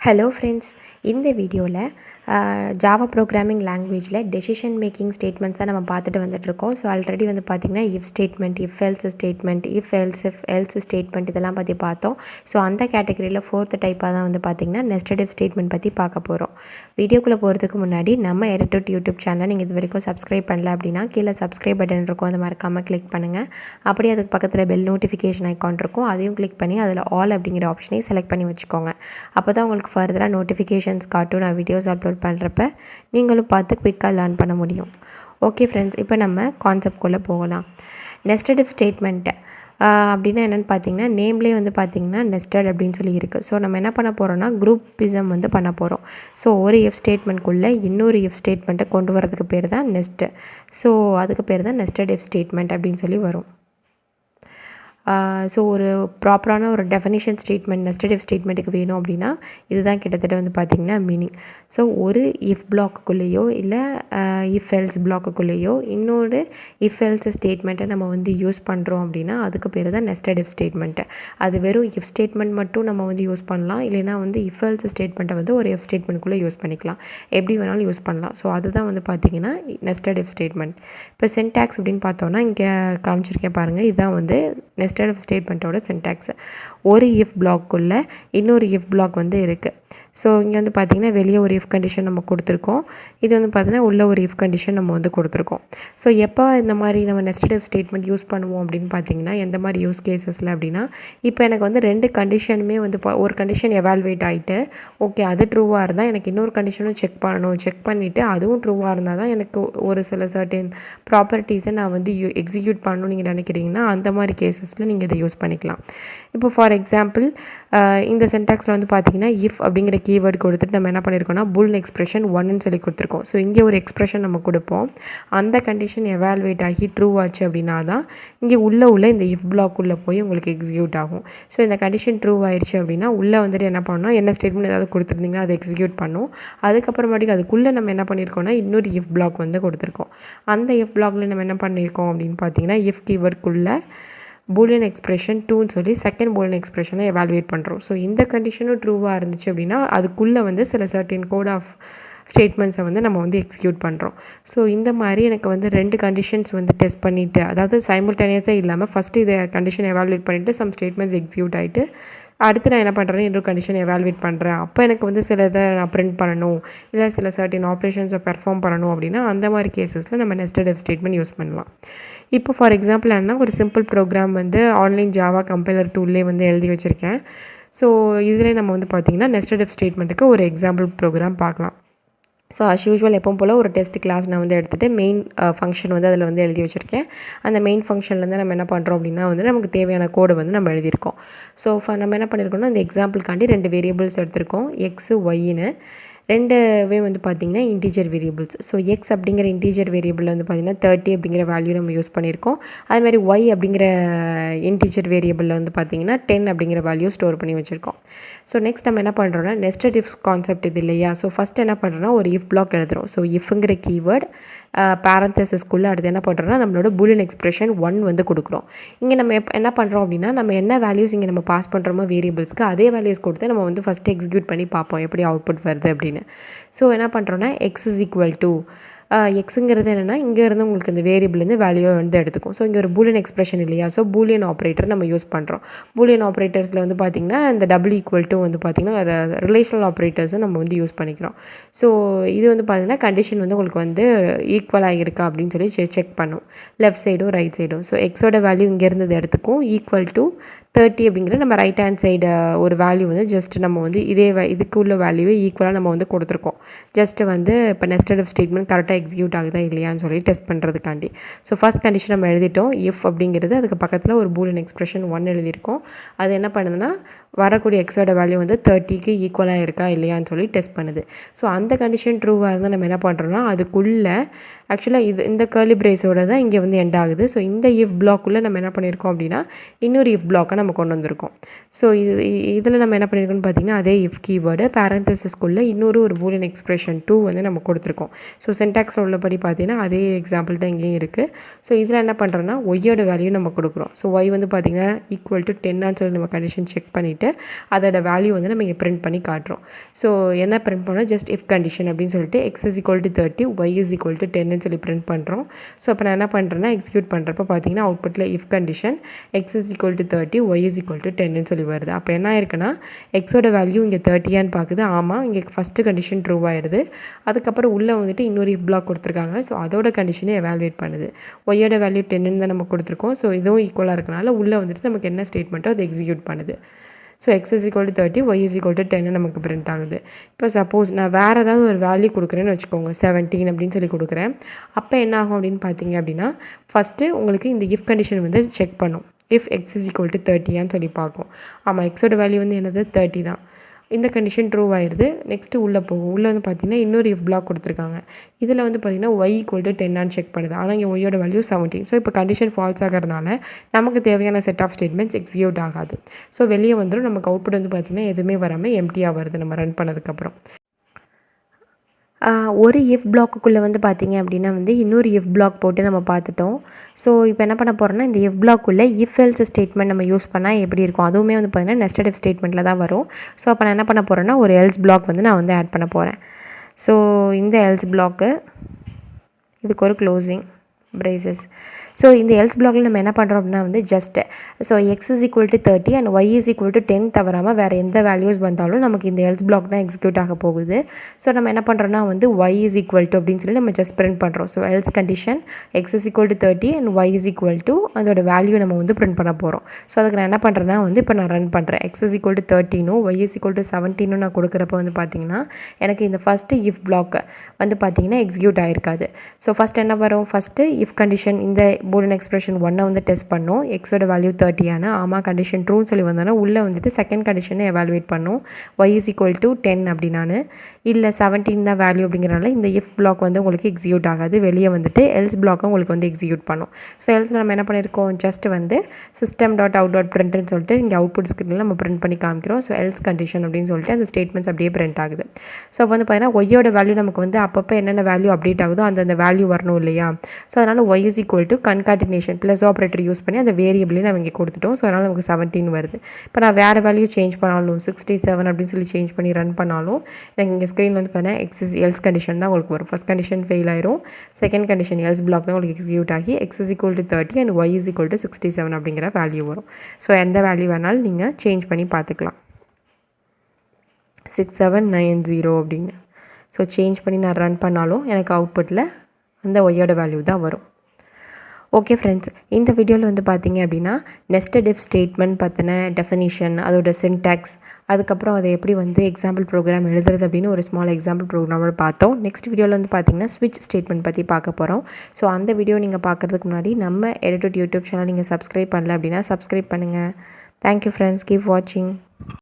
Hello friends, இந்த வீடியோவில் Java programming லாங்குவேஜில் டெசிஷன் மேக்கிங் ஸ்டேட்மெண்ட்ஸ் தான் நம்ம பார்த்துட்டு வந்துட்டுருக்கோம். ஸோ ஆல்ரெடி பார்த்திங்கன்னா if statement, if else statement, if else statement இதெல்லாம் பற்றி பார்த்தோம். ஸோ அந்த கேட்டகரியில் ஃபோர்த் டைப்பாக தான் பார்த்திங்கன்னா நெஸ்டட் இஃப் ஸ்டேட்மெண்ட் பற்றி பார்க்க போகிறோம். வீடியோக்குள்ளே போகிறதுக்கு முன்னாடி நம்ம EduTut யூடியூப் சேனலை நீங்கள் இது வரைக்கும் சப்ஸ்கிரைப் பண்ணல அப்படின்னா கீழே சப்ஸ்கிரைப் பட்டன் இருக்கும், அதை மறக்காமல் கிளிக் பண்ணுங்கள். அப்படியே அதுக்கு பக்கத்தில் பெல் நோட்டிஃபிகேஷன் ஐக்கான் இருக்கும், அதையும் கிளிக் பண்ணி அதில் ஆல் அப்படிங்கிற ஆப்ஷனையும் செலக்ட் பண்ணி வச்சுக்கோங்க. அப்போ தான் உங்களுக்கு ஃபர்தராக நோட்டிஃபிகேஷன்ஸ் காட்டும் நான் வீடியோஸ் அப்லோட் பண்ணுறப்ப நீங்களும் பார்த்து குயிக்காக லேர்ன் பண்ண முடியும். ஓகே ஃப்ரெண்ட்ஸ், இப்போ நம்ம கான்செப்ட்குள்ளே போகலாம். நெஸ்டட் இஃப் ஸ்டேட்மெண்ட்டு அப்படின்னா என்னென்னு பார்த்தீங்கன்னா, நேம்லேயே பார்த்தீங்கன்னா நெஸ்டட் அப்படின்னு சொல்லி இருக்குது. ஸோ நம்ம என்ன பண்ண போகிறோம்னா குரூப்பிசம் பண்ண போகிறோம். ஸோ ஒரு இஃப் ஸ்டேட்மெண்ட்குள்ளே இன்னொரு இஃப் ஸ்டேட்மெண்ட்டை கொண்டு வரதுக்கு பேர் தான் நெஸ்ட்டு. ஸோ அதுக்கு பேர் தான் நெஸ்டட் இஃப் ஸ்டேட்மெண்ட் அப்படின்னு சொல்லி வரும். ஸோ ஒரு ப்ராப்பரான ஒரு டெஃபினிஷன் ஸ்டேட்மெண்ட் நெஸ்டட் இஃப் ஸ்டேட்மெண்ட்டுக்கு வேணும் அப்படின்னா இதுதான் கிட்டத்தட்ட பார்த்திங்கன்னா மீனிங். ஸோ ஒரு இஃப் பிளாக்குள்ளேயோ இல்லை இஃப் எல்ஸ் பிளாக்குள்ளேயோ இன்னொரு இஃப் எல்ஸ் ஸ்டேட்மெண்ட்டை நம்ம யூஸ் பண்ணுறோம் அப்படின்னா அதுக்கு பேர் தான் நெஸ்டட் இஃப் ஸ்டேட்மெண்ட்டு. அது வெறும் இஃப் ஸ்டேட்மெண்ட் மட்டும் நம்ம யூஸ் பண்ணலாம், இல்லைனா இஃப் எல்ஸ் ஸ்டேட்மெண்ட்டை ஒரு இஃப் ஸ்டேட்மெண்ட்குள்ளே யூஸ் பண்ணிக்கலாம், எப்படி வேணாலும் யூஸ் பண்ணலாம். ஸோ அதுதான் பார்த்திங்கன்னா நெஸ்டட் இஃப் ஸ்டேட்மெண்ட். இப்போ சின்டாக்ஸ் அப்படின்னு பார்த்தோன்னா இங்கே காமிச்சிருக்கேன் பாருங்கள், இதுதான் நெஸ்டட் இஃப் ஸ்டேட்மெண்ட்டோட சின்டாக்ஸ். ஒரு இஃப் பிளாக்குள்ளே இன்னொரு இஃப் பிளாக் இருக்குது. ஸோ இங்கே பார்த்திங்கன்னா வெளியே ஒரு இஃப் கண்டிஷன் நம்ம கொடுத்துருக்கோம், இது பார்த்திங்கன்னா உள்ள ஒரு இஃப் கண்டிஷன் நம்ம கொடுத்துருக்கோம். ஸோ எப்போ இந்த மாதிரி நம்ம நெஸ்டட் இஃப் ஸ்டேட்மெண்ட் யூஸ் பண்ணுவோம் அப்படின்னு பார்த்திங்கன்னா எந்த மாதிரி யூஸ் கேசஸில் அப்படின்னா, இப்போ எனக்கு ரெண்டு கண்டிஷனுமே ஒரு கண்டிஷன் எவால்வேட் ஆகிட்டு ஓகே அது ட்ரூவாக இருந்தால் எனக்கு இன்னொரு கண்டிஷனும் செக் பண்ணணும், செக் பண்ணிவிட்டு அதுவும் ட்ரூவாக இருந்தால் தான் எனக்கு ஒரு சில சர்டன் ப்ராப்பர்ட்டிஸை நான் எக்ஸிக்யூட் பண்ணணும்னு நீங்கள் நினைக்கிறீங்கன்னா அந்த மாதிரி கேசஸில் நீங்கள் இதை யூஸ் பண்ணிக்கலாம். இப்போ ஃபார் எக்ஸாம்பிள் இந்த சென்டாக்ஸில் பார்த்திங்கன்னா இஃப் அப்படிங்கிற கீவேர்டு கொடுத்துட்டு நம்ம என்ன பண்ணியிருக்கோம்னா பூலியன் எக்ஸ்பிரஷன் 1ன்னு சொல்லி கொடுத்துருக்கோம். ஸோ இங்கே ஒரு எக்ஸ்பிரஷன் நம்ம கொடுப்போம், அந்த கண்டிஷன் எவால்வேட் ஆகி ட்ரூ ஆச்சு அப்படின்னா தான் இங்கே உள்ள இந்த இஃப் பிளாக் உள்ளே போய் உங்களுக்கு எக்ஸிக்யூட் ஆகும். ஸோ இந்த கண்டிஷன் ட்ரூ ஆயிடுச்சு அப்படின்னா உள்ளே என்ன பண்ணணும், என்ன ஸ்டேட்மெண்ட் ஏதாவது கொடுத்துருந்தீங்கன்னா அதை எக்ஸிக்யூட் பண்ணும். அதுக்கப்புறமாட்டிக்கு அதுக்குள்ளே நம்ம என்ன பண்ணியிருக்கோம்னா இன்னொரு இஃப் பிளாக் கொடுத்துருக்கோம். அந்த இஃப் பிளாக்ல நம்ம என்ன பண்ணியிருக்கோம் அப்படின்னு பார்த்தீங்கன்னா இஃப் கீவேர்டுக்குள்ளே பூலியன் எக்ஸ்பிரஷன் 2ன்னு சொல்லி செகண்ட் பூலியன் எக்ஸ்பிரஷனை எவால்வேட் பண்ணுறோம். ஸோ இந்த கண்டிஷனும் ட்ரூவாக இருந்துச்சு அப்படின்னா அதுக்குள்ளே சில சர்டின் கோட் ஆஃப் ஸ்டேட்மெண்ட்ஸை நம்ம எக்ஸிக்யூட் பண்ணுறோம். ஸோ இந்த மாதிரி எனக்கு ரெண்டு கண்டிஷன்ஸ் டெஸ்ட் பண்ணிவிட்டு, அதாவது சைமல்டேனியஸாக இல்லாமல் ஃபஸ்ட்டு இதை கண்டிஷன் எவால்வேட் பண்ணிவிட்டு சம் ஸ்டேட்மெண்ட்ஸ் எக்ஸிக்யூட் ஆகிட்டு அடுத்து நான் என்ன பண்ணுறேன் இன்னொரு கண்டிஷன் எவால்வேட் பண்ணுறேன். அப்போ எனக்கு சில இதை நான் பிரிண்ட் பண்ணணும், இல்லை சில சர்டின் ஆப்ரேஷன்ஸை பெர்ஃபார்ம் பண்ணணும் அப்படின்னா அந்த மாதிரி கேசஸில் நம்ம நெஸ்டட் இஃப் ஸ்டேட்மெண்ட் யூஸ் பண்ணலாம். இப்போ ஃபார் எக்ஸாம்பிள் என்ன ஒரு simple program online Java compiler டூல்லே எழுதி வச்சுருக்கேன். ஸோ இதில் நம்ம பார்த்திங்கன்னா நெஸ்டட் இஃப் ஸ்டேட்மெண்ட்டுக்கு ஒரு எக்ஸாம்பிள் ப்ரோக்ராம் பார்க்கலாம். ஸோ அஸ் யூஷுவல் எப்பவும் போல் ஒரு டெஸ்ட் கிளாஸ் நான் எடுத்துகிட்டு மெயின் ஃபங்க்ஷன் அதில் எழுதி வச்சுருக்கேன். அந்த மெயின் ஃபங்க்ஷன்லேருந்து நம்ம என்ன பண்ணுறோம் அப்படின்னா நமக்கு தேவையான கோடு நம்ம எழுதியிருக்கோம். ஸோ நம்ம என்ன பண்ணியிருக்கோம்னா அந்த எக்ஸாம்பிளுக்காண்டி 2 வேரியபிள்ஸ் எடுத்திருக்கோம், எக்ஸு ஒய்ன்னு. ரெண்டுவே பார்த்திங்கன்னா இன்டீஜர் வேரியபிள்ஸ். ஸோ எக்ஸ் அப்படிங்கிற இன்டீஜர் வேரியபிள் பார்த்திங்கன்னா 30 அப்படிங்கிற வேல்யூ நம்ம யூஸ் பண்ணியிருக்கோம். அதுமாதிரி ஒய் அப்படிங்கிற இன்டீஜர் வேரியபிளில் பார்த்திங்கன்னா 10 அப்படிங்கிற வேல்யூ ஸ்டோர் பண்ணி வச்சுருக்கோம். ஸோ நெக்ஸ்ட் நம்ம என்ன பண்ணுறோன்னா நெஸ்டட் இஃப் கான்செப்ட் இது இல்லையா, ஸோ ஃபஸ்ட் என்ன பண்ணுறோன்னா ஒரு இஃப் பிளாக் எழுதுகிறோம். ஸோ இஃப்ங்கிற கீவேர்டு பேரந்தசிஸ்குள்ளே அடுத்து என்ன பண்ணுறோன்னா நம்மளோட பூலியன் எக்ஸ்பிரஷன் 1 கொடுக்குறோம். இங்கே நம்ம என்ன பண்ணுறோம் அப்படின்னா நம்ம என்ன வேல்யூஸ் இங்கே நம்ம பாஸ் பண்ணுறோமோ வேரியபிள்ஸ்க்கு அதே வேல்யூஸ் கொடுத்து நம்ம ஃபஸ்ட்டு எக்ஸிக்யூட் பண்ணி பார்ப்போம் எப்படி அவுட்புட் வருது அப்படின்னு. ஸோ என்ன பண்ணுறோன்னா எக்ஸ் இஸ் ஈக்குவல் டு எக்ஸுங்கிறது என்னென்னா இங்கேருந்து உங்களுக்கு இந்த வேரியபிள்லேருந்து வேல்யூவை எடுத்துக்கும். ஸோ இங்கே ஒரு பூலியன் எக்ஸ்பிரஷன் இல்லையா, ஸோ பூலியன் ஆப்ரேட்டர் நம்ம யூஸ் பண்ணுறோம். பூலியன் ஆப்ரேட்டர்ஸில் பார்த்திங்கன்னா இந்த டபுள் ஈக்குவல் டு பார்த்திங்கன்னா ரிலேஷனல் ஆப்ரேட்டர்ஸும் நம்ம யூஸ் பண்ணிக்கிறோம். ஸோ இது பார்த்திங்கன்னா கண்டிஷன் உங்களுக்கு ஈக்குவலாக இருக்கா அப்படின்னு சொல்லி செக் பண்ணும், லெஃப்ட் சைடும் ரைட் சைடும். ஸோ எக்ஸோட வேல்யூ இங்கேருந்து எடுத்துக்கும் ஈக்குவல் டு 30 அப்படிங்கிற நம்ம ரைட் ஹேண்ட் சைடு ஒரு வேல்யூ ஜஸ்ட் நம்ம இதே இதுக்கு உள்ள வேல்யூவை ஈக்குவலாக நம்ம கொடுத்துருக்கோம். ஜஸ்ட்டு இப்போ நெஸ்டட் இஃப் ஸ்டேட்மெண்ட் கரெக்டாக எக்ஸிக்யூட் ஆகுதா இல்லையான்னு சொல்லி டெஸ்ட் பண்ணுறதுக்காண்டி. ஸோ ஃபஸ்ட் கண்டிஷன் நம்ம எழுதிட்டோம் இஃப் அப்படிங்கிறது, அதுக்கு பக்கத்தில் ஒரு பூலியன் எக்ஸ்பிரஷன் 1 எழுதியிருக்கோம். அது என்ன பண்ணுதுன்னா வரக்கூடிய எக்ஸோட வேல்யூ 30க்கு ஈக்குவலாக இருக்கா இல்லையான்னு சொல்லி டெஸ்ட் பண்ணுது. ஸோ அந்த கண்டிஷன் ட்ரூவாக இருந்தால் நம்ம என்ன பண்ணுறோன்னா அதுக்குள்ளே ஆக்சுவலாக இந்த கர்லி பிரேஸோட தான் இங்கே வந்து எண்ட் ஆகுது. ஸோ இந்த இஃப் பிளாக்குள்ளே நம்ம என்ன பண்ணியிருக்கோம் அப்படின்னா இன்னொரு இஃப் பிளாக்கை நம்ம கொண்டு வந்திருக்கோம். ஸோ இதில் நம்ம என்ன பண்ணியிருக்கோம்னு பார்த்தீங்கன்னா அதே இஃப் கீவேர்டு பேரந்தசிஸ்குள்ளே இன்னொரு ஒரு பூலியன் எக்ஸ்பிரஷன் 2 வந்து நம்ம கொடுத்துருக்கோம். ஸோ சின்டாக்ஸில் உள்ளபடி பார்த்தீங்கன்னா அதே எக்ஸாம்பிள் தான் இங்கேயும் இருக்குது. ஸோ இதில் என்ன பண்ணுறோன்னா ஒய்யோட வேல்யூ நம்ம கொடுக்குறோம். ஸோ ஒய் வந்து பார்த்திங்கன்னா ஈக்குவல் டு 10 சொல்லி நம்ம கண்டிஷன் செக் பண்ணிவிட்டு அதோட வேல்யூ வந்து நம்ம இங்கே பிரிண்ட் பண்ணி காட்டுறோம். ஸோ என்ன பிரிண்ட் பண்ணோம், ஜஸ்ட் இஃப் கண்டிஷன் அப்படின்னு சொல்லிட்டு x is equal to 30 y is equal to 10 சொல்லி பிரிண்ட் பண்ணுறோம். ஸோ அப்போ நான் என்ன பண்ணுறேன்னா எக்ஸிக்யூட் பண்ணுறப்ப பார்த்தீங்கன்னா அவுட்புட்டில் if condition x is equal to 30 y is equal to 10 சொல்லி வருது. அப்போ என்ன ஆயிருக்குன்னா எக்ஸோட வேல்யூ இங்கே 30 பார்க்குது. ஆமாம், இங்கே ஃபஸ்ட்டு கண்டிஷன் ட்ரூ ஆயிடுது. அதுக்கப்புறம் உள்ளே வந்துட்டு இன்னொரு இஃப் பிளாக் கொடுத்துருக்காங்க. ஸோ அதோட கண்டிஷனை எவாலுவேட் பண்ணுது. ஒய்யோட வேல்யூ 10 தான் நம்ம கொடுத்துருக்கோம். ஸோ இதுவும் ஈக்குவலாக இருக்கனால உள்ளே வந்துட்டு நமக்கு என்ன ஸ்டேட்மெண்ட்டோ அதை எக்ஸிக்யூட் பண்ணுது. So x is equal to 30 y is equal to 10 நமக்கு பிரிண்ட் ஆகுது. இப்போ சப்போஸ் நான் வேறு ஏதாவது ஒரு வேல்யூ கொடுக்குறேன்னு வச்சுக்கோங்க, 17 அப்படின்னு சொல்லி கொடுக்குறேன். அப்போ என்ன ஆகும் அப்படின்னு பார்த்தீங்க அப்படின்னா ஃபஸ்ட்டு உங்களுக்கு இந்த இஃப் கண்டிஷன் வந்து செக் பண்ணும். If x is equal to 30 சொல்லி பார்க்கும். ஆமாம், எக்ஸோட வேல்யூ வந்து என்னது 30 தான். இந்த கண்டிஷன் ட்ரூ ஆயிடுது. நெக்ஸ்ட்டு உள்ளே போகும். உள்ளே வந்து பார்த்திங்கன்னா இன்னொரு இஃப் பிளாக் கொடுத்துருக்காங்க. இதில் வந்து பார்த்திங்கன்னா y equal to 10 செக் பண்ணுது. ஆனால் இங்கே ஒய்யோட வேல்யூ 17. ஸோ இப்போ கண்டிஷன் ஃபால்ஸ் ஆகிறதுனால நமக்கு தேவையான செட் ஆஃப் ஸ்டேட்மெண்ட்ஸ் எக்ஸிக்யூட் ஆகாது. ஸோ வெளியே வந்துடும். நமக்கு அவுட்புட் வந்து பார்த்திங்கன்னா எதுவுமே வராமல் எம்டியாக வருது நம்ம ரன் பண்ணதுக்கப்புறம். ஒரு இஃப் பிளாக்குள்ளே வந்து பார்த்திங்க அப்படின்னா வந்து இன்னொரு இஃப் பிளாக் போட்டு நம்ம பார்த்துட்டோம். ஸோ இப்போ என்ன பண்ண போகிறோம்னா இந்த இஃப் பிளாக்குள்ளே இஃப் எல்ஸ் ஸ்டேட்மெண்ட் நம்ம யூஸ் பண்ணால் எப்படி இருக்கும், அதுவுமே வந்து பார்த்திங்கன்னா நெஸ்டட் இஃப் ஸ்டேட்மெண்ட்டில் தான் வரும். ஸோ அப்போ நான் என்ன பண்ண போகிறேன்னா ஒரு எல்ஸ் பிளாக் வந்து நான் வந்து ஆட் பண்ண போகிறேன். ஸோ இந்த எல்ஸ் பிளாக்கு இதுக்கு ஒரு க்ளோசிங் braces. ஸோ இந்த எல்ஸ் பிளாக்ல நம்ம என்ன பண்ணுறோம் அப்படின்னா வந்து just so X is equal to 30 and Y is equal to 10 தவறாமல் வேறு எந்த வேல்யூஸ் வந்தாலும் நமக்கு இந்த எல்ஸ் பிளாக் தான் எக்ஸிக்யூட் ஆக போகுது. ஸோ நம்ம என்ன பண்ணுறோன்னா வந்து ஒய் இஸ் ஈக்குவல் டு அப்படின்னு சொல்லி நம்ம ஜஸ்ட் பிரிண்ட் பண்ணுறோம். So else condition x is equal to 30 and Y is equal to அதோட வேல்யூ நம்ம வந்து பிரிண்ட் பண்ண போகிறோம். ஸோ அதுக்கு நான் என்ன பண்ணுறேன்னா வந்து இப்போ நான் ரன் பண்ணுறேன். X is equal to 13 y is equal to 17 நான் கொடுக்குறப்ப வந்து பார்த்தீங்கன்னா எனக்கு இந்த ஃபஸ்ட்டு இஃப் பிளாக் வந்து பார்த்தீங்கன்னா எக்ஸிக்யூட் ஆகிருக்காது. ஸோ ஃபஸ்ட் என்ன வரும், ஃபஸ்ட்டு இஃப் கண்டிஷன் இந்த பூலியன் எக்ஸ்பிரஷன் 1 வந்து டெஸ்ட் பண்ணோம். எக்ஸோட வேல்யூ 30 ஆமாம் கண்டிஷன் ட்ரூன்னு சொல்லி வந்தோன்னா உள்ளே வந்துட்டு செகண்ட் கண்டிஷனை எவாலுவேட் பண்ணோம். ஒய் இஸ் ஈக்குவல் டு 10 அப்படின்னானு இல்லை 17 தான் வேல்யூ அப்படிங்கிறனால இந்த இஃப் பிளாக் வந்து உங்களுக்கு எக்ஸிக்யூட் ஆகாது. வெளியே வந்துட்டு எல்ஸ் பிளாக்கும் உங்களுக்கு வந்து எக்ஸிக்யூட் பண்ணும். ஸோ எல்ஸில் நம்ம என்ன பண்ணியிருக்கோம், ஜஸ்ட் வந்து சிஸ்டம் டாட் அவுட் டாட் பிரிண்ட்னு சொல்லிட்டு இங்கே அவுட்புட் ஸ்கிரீனில் நம்ம பிரிண்ட் பண்ணி காமிக்கிறோம். ஸோ எல்ஸ் கண்டிஷன் அப்படின்னு சொல்லிட்டு அந்த ஸ்டேட்மெண்ட்ஸ் அப்படியே பிரிண்ட் ஆகுது. ஸோ அப்போ வந்து பார்த்தீங்கன்னா ஒய்யோட வேல்யூ நமக்கு வந்து அப்பப்போ என்னென்ன வேல்யூ அப்டேட் ஆகுதோ அந்த வேல்யூ வரணும் இல்லையா. ஸோ அதனால் y is equal to concatenation plus operator use பண்ணி அந்த வேரியபிளையும் நம்ம இங்கே கொடுத்துட்டோம். ஸோ அதனால் நமக்கு 17 வருது. இப்போ நான் வேறு வேல்யூ சேஞ்ச் பண்ணாலும் 67 அப்படின்னு சொல்லி சேஞ்ச் பண்ணி ரன் பண்ணாலும் எனக்கு இங்கே ஸ்க்ரீனில் வந்து பார்த்தீங்கன்னா எக்ஸ் எல்ஸ் கண்டிஷன் தான் உங்களுக்கு வரும். ஃபஸ்ட் கண்டிஷன் ஃபெயில் ஆயிரும். செகண்ட் கண்டிஷன் எல்ஸ் பிளாக் தான் உங்களுக்கு எக்ஸிக்யூட் ஆகி x is equal to 30 and Y is equal to 67 அப்படிங்கிற வேல்யூ வரும். ஸோ எந்த வேல்யூ வேணாலும் நீங்கள் சேஞ்ச் பண்ணி பார்த்துக்கலாம். 6790 அப்படின்னு ஸோ சேஞ்ச் பண்ணி நான் ரன் பண்ணாலும் எனக்கு அவுட்புட்டில் அந்த ஒய்யோட வேல்யூ தான் வரும். ஓகே ஃப்ரெண்ட்ஸ், இந்த வீடியோவில் வந்து பார்த்தீங்க அப்படின்னா நெஸ்டட் இஃப் ஸ்டேட்மெண்ட் பற்றின டெஃபினிஷன், அதோட சின்டாக்ஸ், அதுக்கப்புறம் அதை எப்படி வந்து எக்ஸாம்பிள் ப்ரோக்ராம் எழுதுறது அப்படின்னு ஒரு ஸ்மால் எக்ஸாம்பிள் ப்ரோக்ராமோட பார்த்தோம். நெக்ஸ்ட் வீடியோவில் வந்து பார்த்தீங்கன்னா ஸ்விட்ச் ஸ்டேட்மெண்ட் பற்றி பார்க்க போகிறோம். ஸோ அந்த வீடியோ நீங்கள் பார்க்குறதுக்கு முன்னாடி நம்ம EduTut யூடியூப் சேனல் நீங்கள் சப்ஸ்கிரைப் பண்ணல அப்படின்னா சப்ஸ்கிரைப் பண்ணுங்கள். தேங்க்யூ ஃப்ரெண்ட்ஸ், கீப் வாட்சிங்.